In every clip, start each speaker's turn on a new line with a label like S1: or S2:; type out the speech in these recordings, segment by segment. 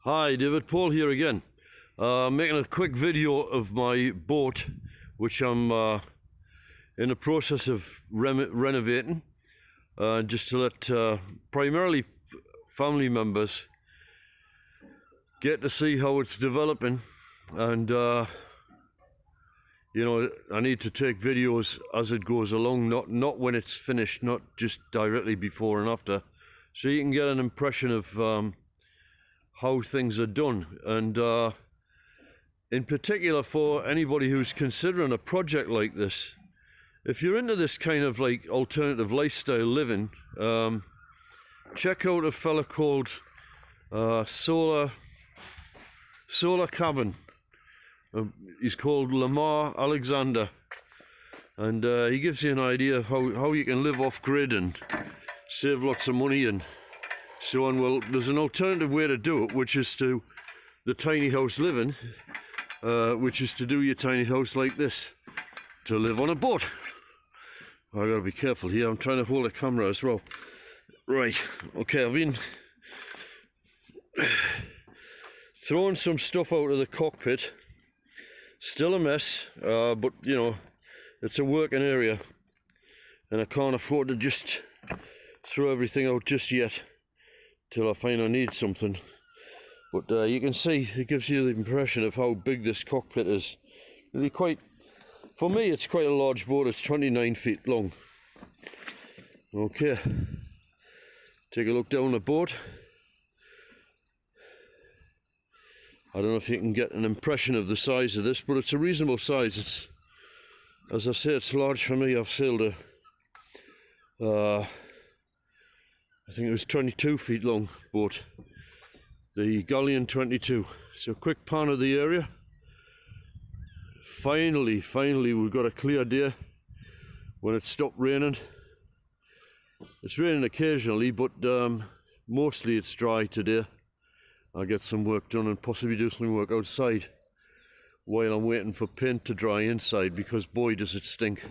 S1: Hi, David Paul here again. Making a quick video of my boat, which I'm in the process of renovating, just to let primarily family members get to see how it's developing. And you know, I need to take videos as it goes along, not when it's finished, not just directly before and after, so you can get an impression of how things are done. And in particular, for anybody who's considering a project like this, if you're into this kind of like alternative lifestyle living, check out a fella called Solar Cabin. He's called Lamar Alexander, and he gives you an idea of how you can live off grid and save lots of money and so on. Well, there's an alternative way to do it, which is to the tiny house living, which is to do your tiny house like this, to live on a boat. I gotta be careful here, I'm trying to hold a camera as well. Right, okay, I've been throwing some stuff out of the cockpit. Still a mess, but you know, it's a working area, and I can't afford to just throw everything out just yet till I find I need something. But you can see, it gives you the impression of how big this cockpit is. Really quite, for me it's quite a large boat. It's 29 feet long. Okay, take a look down the boat. I don't know if you can get an impression of the size of this, but it's a reasonable size. It's, as I say, it's large for me. I've sailed a I think it was 22 feet long boat, the Galleon 22. So quick pan of the area. Finally we've got a clear day when it stopped raining. It's raining occasionally, but mostly it's dry today. I'll get some work done and possibly do some work outside while I'm waiting for paint to dry inside, because boy does it stink.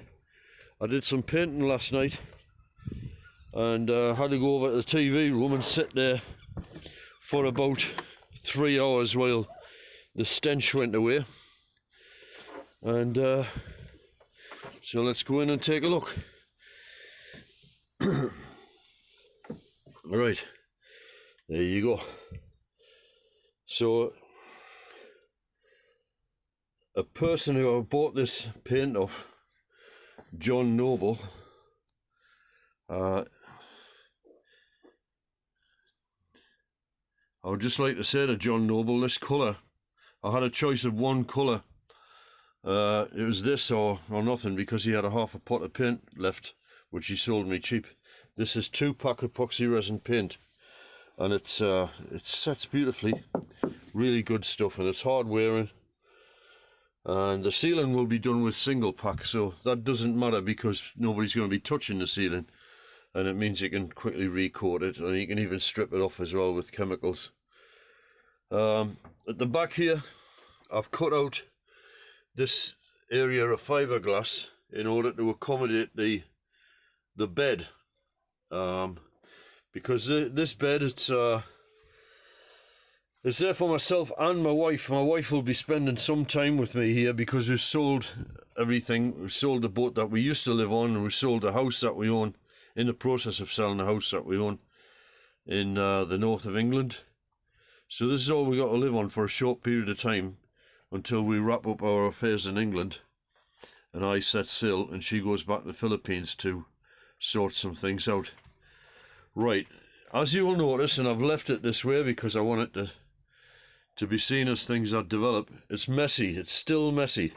S1: I did some painting last night and had to go over to the TV room and sit there for about 3 hours while the stench went away. And so let's go in and take a look. Alright, there you go. So a person who I bought this paint off, John Noble, I would just like to say to John Noble, this colour, I had a choice of one colour. It was this or nothing, because he had a half a pot of paint left, which he sold me cheap. This is 2-pack epoxy resin paint, and it sets beautifully. Really good stuff, and it's hard wearing. And the ceiling will be done with single pack, so that doesn't matter because nobody's going to be touching the ceiling, and it means you can quickly recoat it, and you can even strip it off as well with chemicals. At the back here, I've cut out this area of fiberglass in order to accommodate the bed, because this bed, it's there for myself and my wife. My wife will be spending some time with me here because we've sold everything. We've sold the boat that we used to live on, and we sold the house that we own, in the process of selling the house that we own in the north of England. So this is all we got to live on for a short period of time until we wrap up our affairs in England and I set sail and she goes back to the Philippines to sort some things out. Right, as you will notice, and I've left it this way because I want it to be seen as things that develop, it's messy. It's still messy.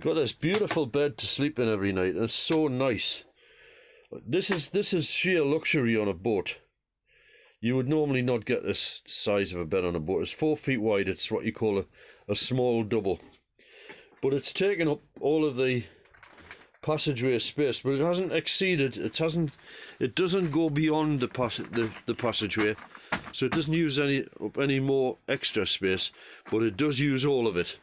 S1: Got this beautiful bed to sleep in every night, and it's so nice. This is sheer luxury on a boat. You would normally not get this size of a bed on a boat. It's 4 feet wide. It's what you call a small double. But it's taken up all of the passageway space, but it hasn't exceeded. It doesn't go beyond the passageway, so it doesn't use any more extra space, but it does use all of it.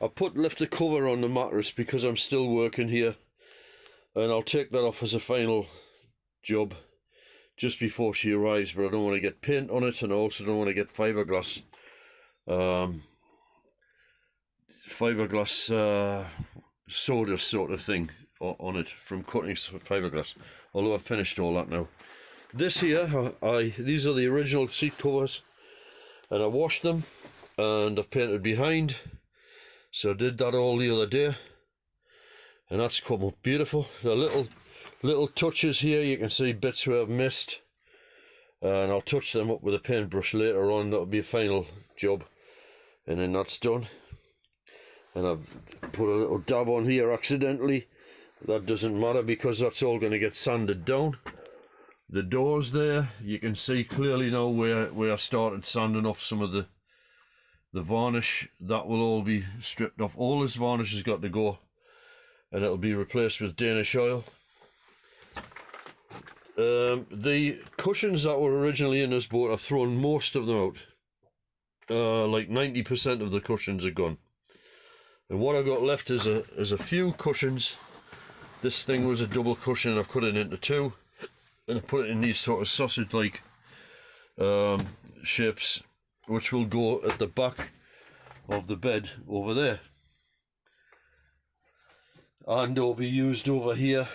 S1: I left the cover on the mattress because I'm still working here, and I'll take that off as a final job. just before she arrives, but I don't want to get paint on it, and I also don't want to get fiberglass soda sort of thing on it from cutting fiberglass, although I've finished all that now. This here, these are the original seat covers, and I washed them and I've painted behind, so I did that all the other day, and that's come up beautiful. The little touches here, you can see bits where I've missed, and I'll touch them up with a paintbrush later on. That'll be a final job, and then that's done. And I've put a little dab on here accidentally. That doesn't matter because that's all going to get sanded down. The doors there, you can see clearly now where I started sanding off some of the varnish. That will all be stripped off. All this varnish has got to go, and it'll be replaced with Danish oil. The cushions that were originally in this boat, I've thrown most of them out. Like 90% of the cushions are gone. And what I got left is a few cushions. This thing was a double cushion, I've cut it into two, and I put it in these sort of sausage-like shapes, which will go at the back of the bed over there. And they'll be used over here.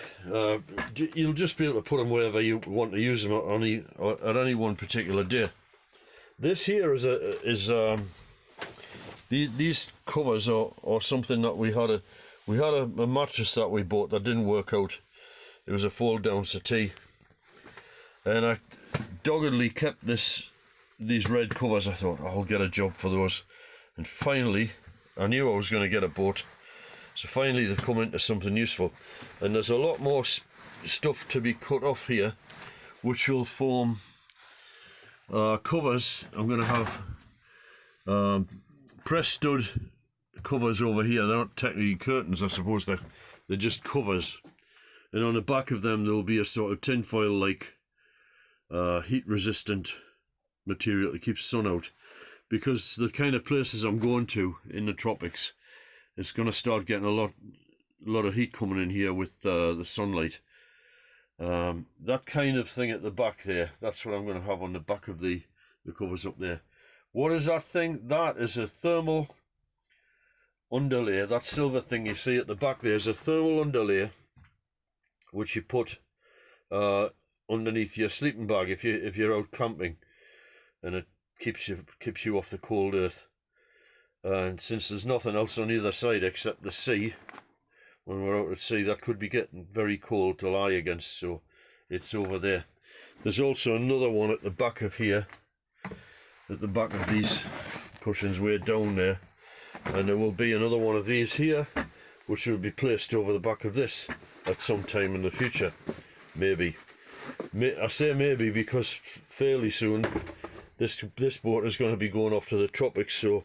S1: You'll just be able to put them wherever you want to use them at any one particular day. This here is these covers are something that we had a mattress that we bought that didn't work out. It was a fold down settee, and I doggedly kept these red covers. I thought I'll get a job for those, and finally I knew I was going to get a boat, so finally they've come into something useful. And there's a lot more stuff to be cut off here, which will form covers. I'm going to have press stud covers over here. They're not technically curtains, I suppose. They're just covers, and on the back of them there'll be a sort of tinfoil like heat resistant material to keep sun out, because the kind of places I'm going to in the tropics, it's going to start getting a lot of heat coming in here with the sunlight. That kind of thing at the back there, that's what I'm going to have on the back of the covers up there. What is that thing? That is a thermal underlay. That silver thing you see at the back there is a thermal underlay, which you put underneath your sleeping bag if you're out camping, and it keeps you off the cold earth. And since there's nothing else on either side except the sea, when we're out at sea, that could be getting very cold to lie against, so it's over there. There's also another one at the back of here, at the back of these cushions way down there, and there will be another one of these here, which will be placed over the back of this at some time in the future. Maybe. I say maybe because fairly soon this boat is going to be going off to the tropics, so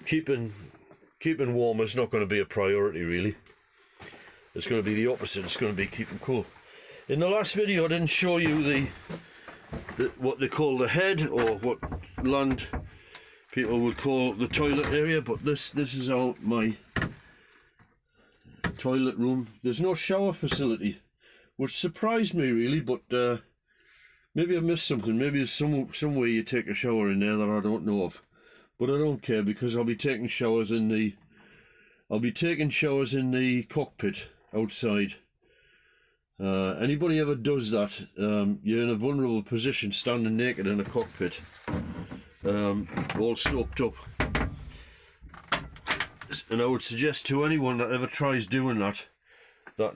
S1: keeping warm is not going to be a priority really. It's going to be the opposite. It's going to be keeping cool. In the last video I didn't show you what they call the head, or what land people would call the toilet area, but this is my toilet room. There's no shower facility, which surprised me really, but maybe I missed something. Maybe there's some way you take a shower in there that I don't know of, but I don't care, because I'll be taking showers in the cockpit outside. Anybody ever does that, you're in a vulnerable position standing naked in a cockpit, all sloped up, and I would suggest to anyone that ever tries doing that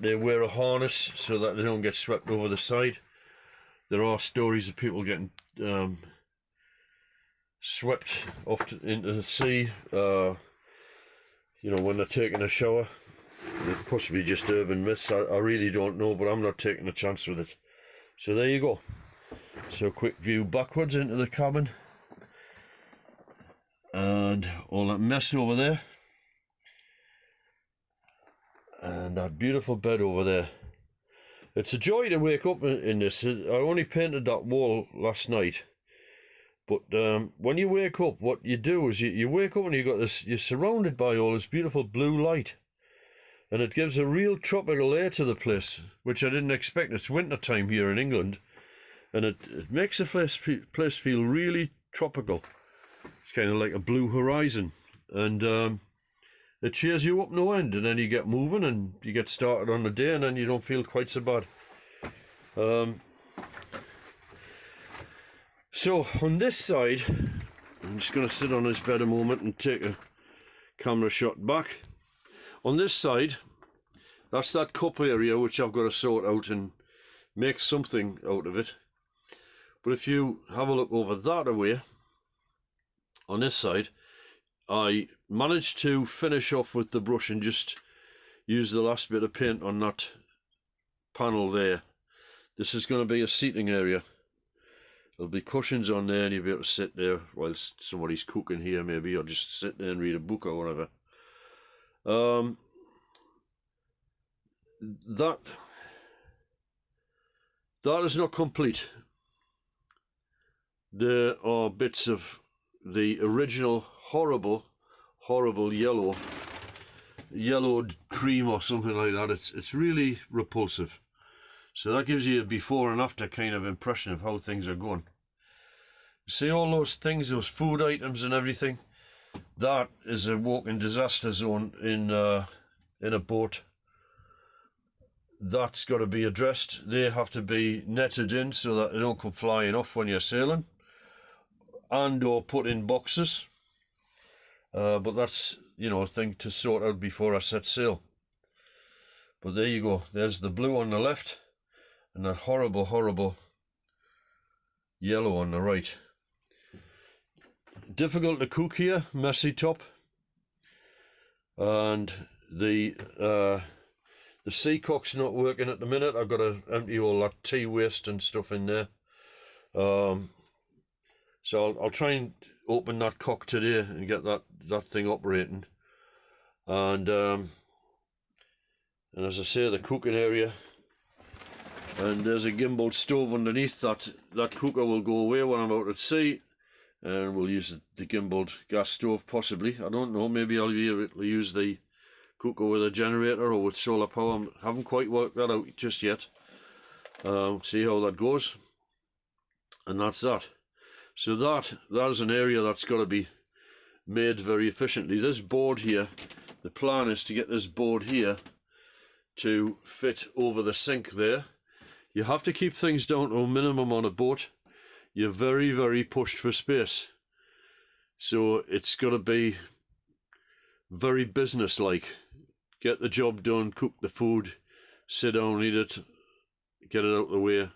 S1: they wear a harness so that they don't get swept over the side. There are stories of people getting swept off into the sea, when they're taking a shower. It possibly just urban myths, I really don't know, but I'm not taking a chance with it. So there you go. So quick view backwards into the cabin, and all that mess over there, and that beautiful bed over there. It's a joy to wake up in this. I only painted that wall last night, but when you wake up, what you do is you wake up and you're surrounded by all this beautiful blue light, and it gives a real tropical air to the place, which I didn't expect. It's winter time here in England, and it makes the place feel really tropical. It's kind of like a blue horizon, and it cheers you up no end, and then you get moving and you get started on the day, and then you don't feel quite so bad. So on this side, I'm just going to sit on this bed a moment and take a camera shot back. On this side, that's that cup area which I've got to sort out and make something out of it. But if you have a look over that away, on this side, I managed to finish off with the brush and just use the last bit of paint on that panel there. This is going to be a seating area. There'll be cushions on there and you'll be able to sit there whilst somebody's cooking here maybe, or just sit there and read a book or whatever. That is not complete. There are bits of the original horrible yellowed cream or something like that. It's really repulsive. So that gives you a before and after kind of impression of how things are going. See all those things, those food items and everything? That is a walking disaster zone in a boat. That's got to be addressed. They have to be netted in so that they don't come flying off when you're sailing, and or put in boxes. But that's, you know, a thing to sort out before I set sail. But there you go. There's the blue on the left and that horrible yellow on the right. Difficult to cook here, messy top. And the seacock's not working at the minute. I've got to empty all that tea waste and stuff in there. So I'll try and open that cock today and get that thing operating. And as I say, the cooking area. And there's a gimbaled stove underneath that cooker will go away when I'm out at sea, and we'll use the gimbaled gas stove possibly. I don't know, maybe I'll be able to use the cooker with a generator or with solar power. I haven't quite worked that out just yet. See how that goes. And that's that. So that is an area that's got to be made very efficiently. This board here, the plan is to get this board here to fit over the sink there. You have to keep things down to a minimum on a boat. You're very pushed for space. So it's got to be very business-like. Get the job done, cook the food, sit down, eat it, get it out of the way.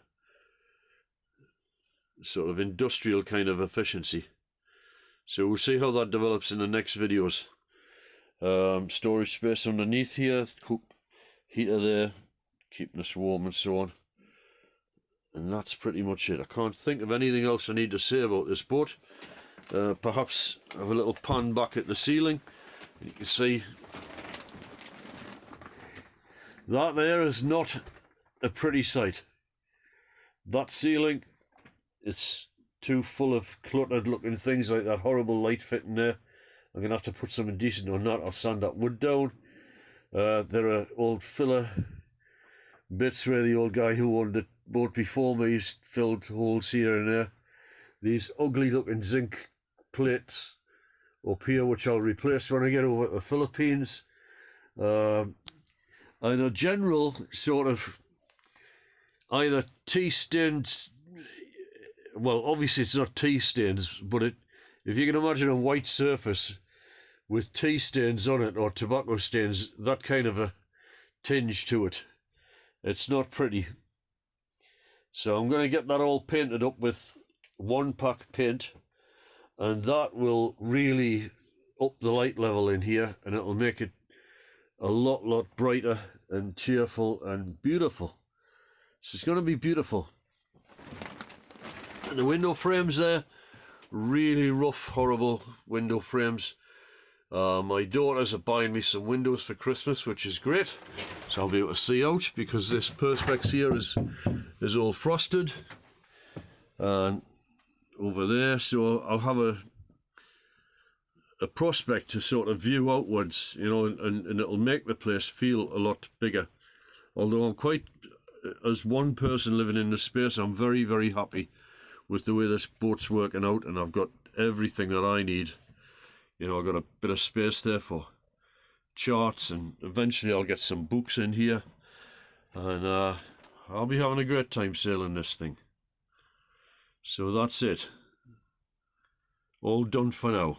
S1: Sort of industrial kind of efficiency. So we'll see how that develops in the next videos. Storage space underneath here, cook heater there, keeping us warm and so on. And that's pretty much it. I can't think of anything else I need to say about this boat. Perhaps have a little pan back at the ceiling. You can see that there is not a pretty sight. That ceiling, it's too full of cluttered looking things like that horrible light fitting there. I'm going to have to put something decent on that. I'll sand that wood down. There are old filler bits where the old guy who owned the boat before me filled holes here and there. These ugly looking zinc plates up here, which I'll replace when I get over to the Philippines. And a general sort of either tea stains. Well, obviously it's not tea stains, but if you can imagine a white surface with tea stains on it or tobacco stains, that kind of a tinge to it. It's not pretty. So I'm going to get that all painted up with 1-pack paint, and that will really up the light level in here, and it'll make it a lot brighter and cheerful and beautiful. So it's going to be beautiful. And the window frames there, really rough, horrible window frames. My daughters are buying me some windows for Christmas, which is great. So I'll be able to see out, because this perspex here is all frosted. And over there, so I'll have a prospect to sort of view outwards, you know, and it'll make the place feel a lot bigger. Although I'm quite as one person living in the space, I'm very, very happy with the way this boat's working out, and I've got everything that I need. You know, I've got a bit of space there for charts, and eventually I'll get some books in here, and I'll be having a great time sailing this thing. So that's it. All done for now.